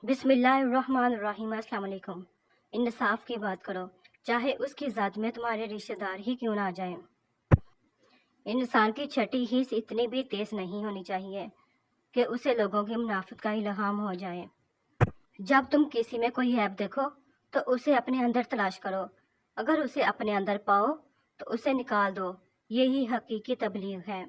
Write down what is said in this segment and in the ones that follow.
बिस्मिल्लाहिर्रहमानिर्रहीम। अस्सलाम वालेकुम। इंसाफ की बात करो, चाहे उसकी ज़ात में तुम्हारे रिश्तेदार ही क्यों ना आ जाएं। इंसान की छठी हिस्स इतनी भी तेज़ नहीं होनी चाहिए कि उसे लोगों की मुनाफिक का इल्हाम हो जाए। जब तुम किसी में कोई ऐब देखो तो उसे अपने अंदर तलाश करो। अगर उसे अपने अंदर पाओ तो उसे निकाल दो। यही हकीकी तबलीग है।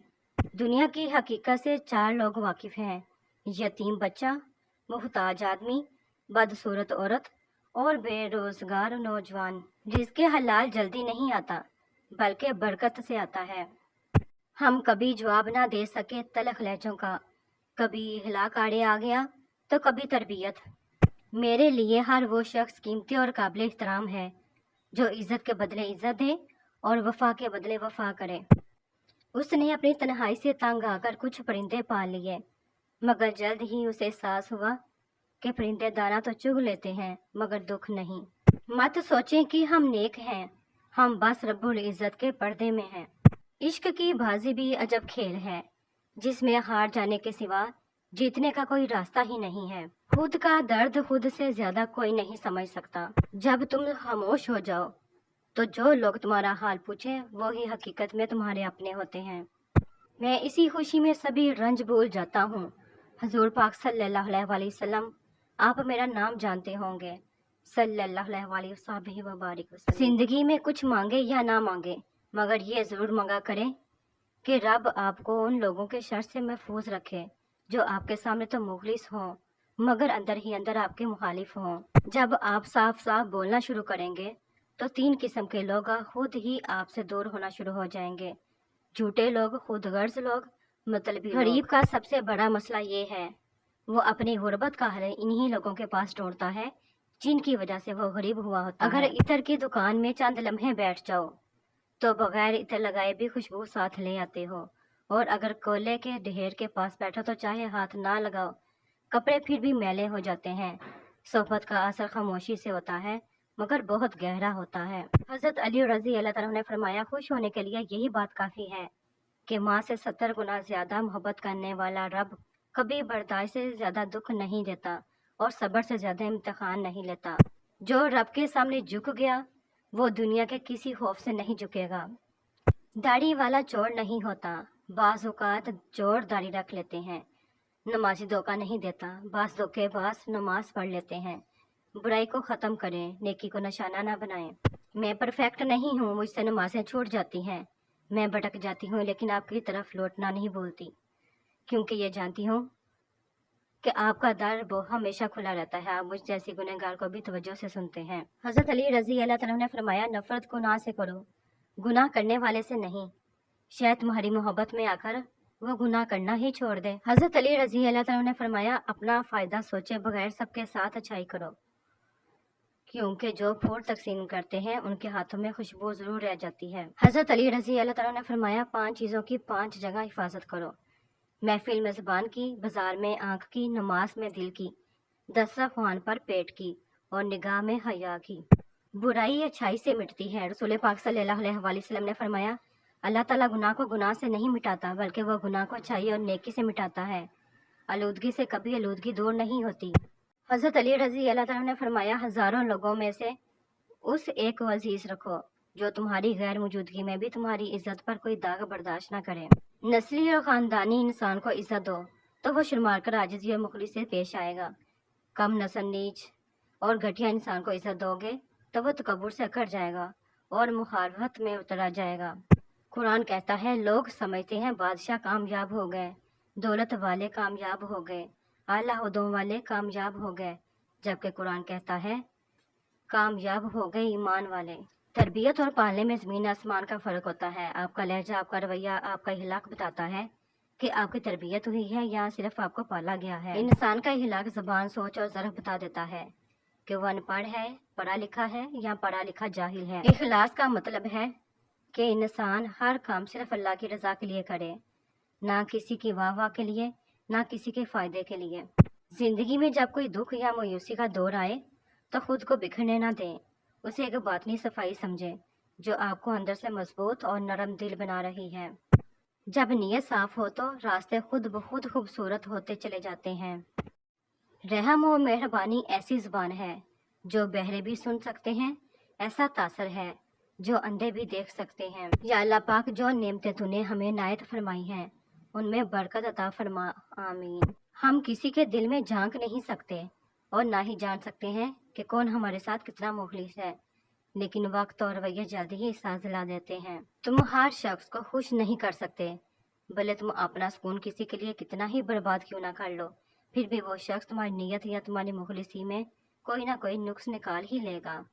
दुनिया की हकीकत से चार लोग वाकिफ़ हैं: यतीम बच्चा, मुहताज आदमी, बदसूरत औरत और बेरोजगार नौजवान। रिज़्क़ हलाल जल्दी नहीं आता बल्कि बरकत से आता है। हम कभी जवाब ना दे सके तलख लहजों का, कभी इहलाक आड़े आ गया तो कभी तरबियत। मेरे लिए हर वो शख्स कीमती और काबिल एहतराम है जो इज़्ज़त के बदले इज़्ज़त दे और वफा के बदले वफा करे। उसने अपनी तन्हाई से तंग आकर कुछ परिंदे पाल लिए, मगर जल्द ही उसे एहसास हुआ कि परिंदे दाना तो चुग लेते हैं मगर दुख नहीं। मत सोचें कि हम नेक हैं, हम बस रब्बुल इज़्ज़त के पर्दे में हैं। इश्क की बाजी भी अजब खेल है जिसमें हार जाने के सिवा जीतने का कोई रास्ता ही नहीं है। खुद का दर्द खुद से ज्यादा कोई नहीं समझ सकता। जब तुम खामोश हो जाओ तो जो लोग तुम्हारा हाल पूछें वो ही हकीकत में तुम्हारे अपने होते हैं। मैं इसी खुशी में सभी रंज भूल जाता हूँ। हजूर पाक सल्लल्लाहु अलैहि वसल्लम, आप मेरा नाम जानते होंगे, सल्लल्लाहु अलैहि वसल्लम। जिंदगी में कुछ मांगे या ना मांगे मगर ये ज़रूर मांगा करें कि रब आपको उन लोगों के शर से महफूज रखे जो आपके सामने तो मुखलिस हों मगर अंदर ही अंदर आपके मुखालिफ हों। जब आप साफ साफ बोलना शुरू करेंगे तो तीन किस्म के लोग खुद ही आपसे दूर होना शुरू हो जाएंगे: झूठे लोग, खुद गर्ज लोग, मतलबी लोग। गरीब का सबसे बड़ा मसला ये है, वो अपनी गुर्बत का हल इन्हीं लोगों के पास ढूंढता है जिनकी वजह से वो गरीब हुआ होता है। अगर इतर की दुकान में चंद लम्हे बैठ जाओ तो बगैर इतर लगाए भी खुशबू साथ ले आते हो, और अगर कोयले के ढेर के पास बैठो तो चाहे हाथ ना लगाओ, कपड़े फिर भी मैले हो जाते हैं। सोहबत का असर खामोशी से होता है मगर बहुत गहरा होता है। हज़रत अली रज़ी अल्लाह तआला ने फरमाया, खुश होने के लिए यही बात काफ़ी है कि माँ से 70 गुना ज़्यादा मोहब्बत करने वाला रब कभी बर्दाश्त से ज़्यादा दुख नहीं देता और सब्र से ज़्यादा इम्तिहान नहीं लेता। जो रब के सामने झुक गया वो दुनिया के किसी खौफ से नहीं झुकेगा। दाढ़ी वाला चोर नहीं होता, बाज़ औक़ात चोर दाढ़ी रख लेते हैं। नमाजी धोखा नहीं देता, बाज़ धोखेबाज नमाज पढ़ लेते हैं। बुराई को ख़त्म करें, नेकी को निशाना ना बनाएं। मैं परफेक्ट नहीं हूँ, मुझसे नमाजें छूट जाती हैं, मैं भटक जाती हूँ, लेकिन आपकी तरफ लौटना नहीं भूलती, क्योंकि ये जानती हूँ कि आपका दर वो हमेशा खुला रहता है। आप मुझ जैसी गुनहगार को भी तवज्जो से सुनते हैं। हज़रत अली रज़ी अल्लाह तआला ने फरमाया, नफ़रत गुनाह से करो, गुनाह करने वाले से नहीं। शायद तुम्हारी मोहब्बत में आकर वो गुनाह करना ही छोड़ दे। हज़रत अली रज़ी अल्लाह तआला ने फरमाया, अपना फ़ायदा सोचे बगैर सबके साथ अच्छाई करो, क्योंकि जो फूल तकसीम करते हैं उनके हाथों में खुशबू ज़रूर रह जाती है। हज़रत अली रज़ी अल्लाह तआला ने फरमाया, 5 चीज़ों की 5 जगह हिफाजत करो: महफिल में ज़बान की, बाजार में आँख की, नमाज में दिल की, दस्तरख़्वान पर पेट की और निगाह में हया की। बुराई अच्छाई से मिटती है। रसूल पाक सल्लल्लाहु अलैहि वसल्लम ने फरमाया, अल्लाह ताला गुनाह को गुनाह से नहीं मिटाता बल्कि वह गुनाह को अच्छाई और नेकी से मिटाता है। आलूदगी से कभी आलूदगी दूर नहीं होती। हज़रत अली रज़ी अल्लाह तआला ने फरमाया, हज़ारों लोगों में से उस एक को अजीज रखो जो तुम्हारी गैर मौजूदगी में भी तुम्हारी इज्जत पर कोई दाग बर्दाश्त न करे। नस्ली और ख़ानदानी इंसान को इज्जत दो तो वह शर्मा कर आजिज़ी और मुखलिस से पेश आएगा। कम नस्ल, नीच और घटिया इंसान को इज्जत दोगे तो वह तकब्बुर से अकड़ जाएगा और मुखालफत में उतरा जाएगा। कुरान कहता है, लोग समझते हैं बादशाह कामयाब हो गए, दौलत वाले कामयाब हो गए, आला ओहदों वाले कामयाब हो गए, जबकि कुरान कहता है कामयाब हो गए ईमान वाले। तरबियत और पालने में ज़मीन आसमान का फ़र्क होता है। आपका लहजा, आपका रवैया, आपका इखलाक बताता है कि आपकी तरबियत हुई है या सिर्फ आपको पाला गया है। इंसान का इखलाक ज़बान, सोच और ज़र्फ़ बता देता है कि वह अनपढ़ है, पढ़ा लिखा है या पढ़ा लिखा जाहिल है। इखलास का मतलब है कि इंसान हर काम सिर्फ अल्लाह की रज़ा के लिए करे, ना किसी की वाह वाह के लिए, ना किसी के फ़ायदे के लिए। ज़िंदगी में जब कोई दुख या मायूसी का दौर आए तो खुद को बिखरने ना दें, उसे एक बातनी सफाई समझें जो आपको अंदर से मजबूत और नरम दिल बना रही है। जब नीयत साफ हो तो रास्ते खुद ब खुद खूबसूरत होते चले जाते हैं। रहम و मेहरबानी ऐसी ज़ुबान है जो बहरे भी सुन सकते हैं, ऐसा तासर है जो अंधे भी देख सकते हैं। या अल्लाह पाक, जो नेमतें तूने हमें नायत फरमाई हैं उनमें बरकत अता फरमा, आमीन। हम किसी के दिल में झांक नहीं सकते और ना ही जान सकते हैं कि कौन हमारे साथ कितना मुखलिस है, लेकिन वक्त और रवैये जल्दी ही साथ दिला देते हैं। तुम हर शख्स को खुश नहीं कर सकते, भले तुम अपना सुकून किसी के लिए कितना ही बर्बाद क्यों ना कर लो, फिर भी वो शख्स तुम्हारी नीयत या तुम्हारी मुखलिसी में कोई ना कोई नुक्स निकाल ही लेगा।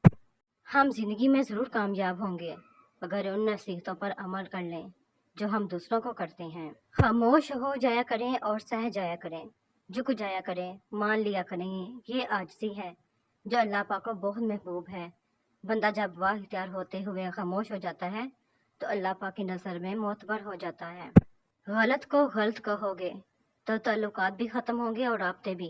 हम जिंदगी में ज़रूर कामयाब होंगे अगर उन नसीहतों पर अमल कर लें जो हम दूसरों को करते हैं। खामोश हो जाया करें और सह जाया करें, झुक जाया करें, मान लिया करें, ये आजिज़ी है जो अल्लाह पाक को बहुत महबूब है। बंदा जब वाह इख्तियार होते हुए खामोश हो जाता है तो अल्लाह पाक की नज़र में मोतबर हो जाता है। गलत को गलत कहोगे तो ताल्लुकात भी ख़त्म होंगे और राब्ते भी,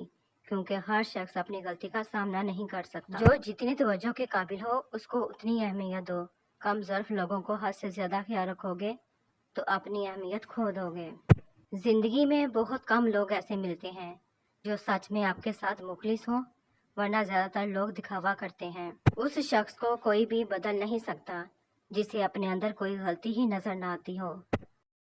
क्योंकि हर शख्स अपनी गलती का सामना नहीं कर सकता। जो जितनी तवज्जो के काबिल हो उसको उतनी अहमियत दो। कम ज़र्फ लोगों को हद से ज़्यादा ख्याल रखोगे तो अपनी अहमियत खो दोगे। ज़िंदगी में बहुत कम लोग ऐसे मिलते हैं जो सच में आपके साथ मुखलिस हों, वरना ज़्यादातर लोग दिखावा करते हैं। उस शख्स को कोई भी बदल नहीं सकता जिसे अपने अंदर कोई गलती ही नज़र ना आती हो।